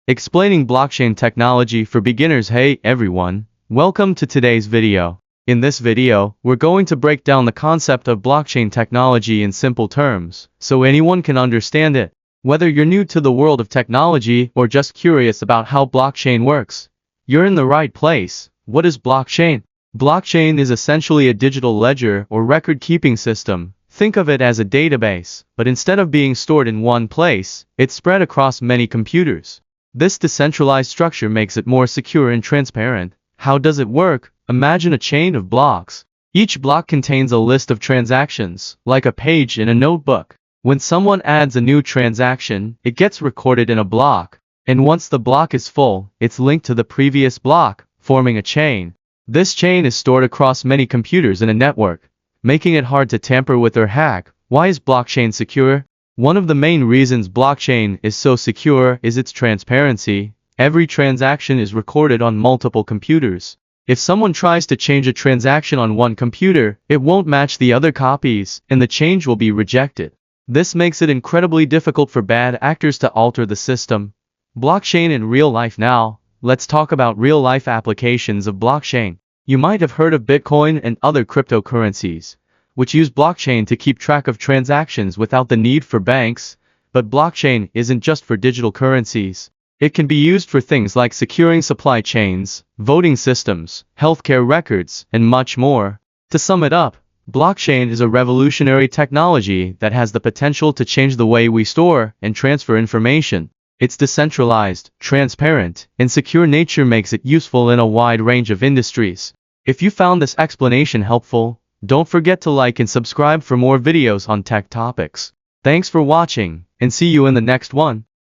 explaining blockchain technology for beginners. Hey everyone, welcome to today's video. In this video, we're going to break down the concept of blockchain technology in simple terms, so anyone can understand it. Whether you're new to the world of technology or just curious about how blockchain works, you're in the right place. What is blockchain? Blockchain is essentially a digital ledger or record-keeping system. Think of it as a database, but instead of being stored in one place, it's spread across many computers. This decentralized structure makes it more secure and transparent. How does it work? Imagine a chain of blocks. Each block contains a list of transactions, like a page in a notebook. When someone adds a new transaction, it gets recorded in a block. And once the block is full, it's linked to the previous block, forming a chain. This chain is stored across many computers in a network, making it hard to tamper with or hack. Why is blockchain secure? One of the main reasons blockchain is so secure is its transparency. Every transaction is recorded on multiple computers. If someone tries to change a transaction on one computer, it won't match the other copies, and the change will be rejected. This makes it incredibly difficult for bad actors to alter the system. Blockchain in real life. Now, let's talk about real-life applications of blockchain. You might have heard of Bitcoin and other cryptocurrencies, which use blockchain to keep track of transactions without the need for banks. But blockchain isn't just for digital currencies. It can be used for things like securing supply chains, voting systems, healthcare records, and much more. To sum it up, blockchain is a revolutionary technology that has the potential to change the way we store and transfer information. Its decentralized, transparent, and secure nature makes it useful in a wide range of industries. If you found this explanation helpful, don't forget to like and subscribe for more videos on tech topics. Thanks for watching, and see you in the next one.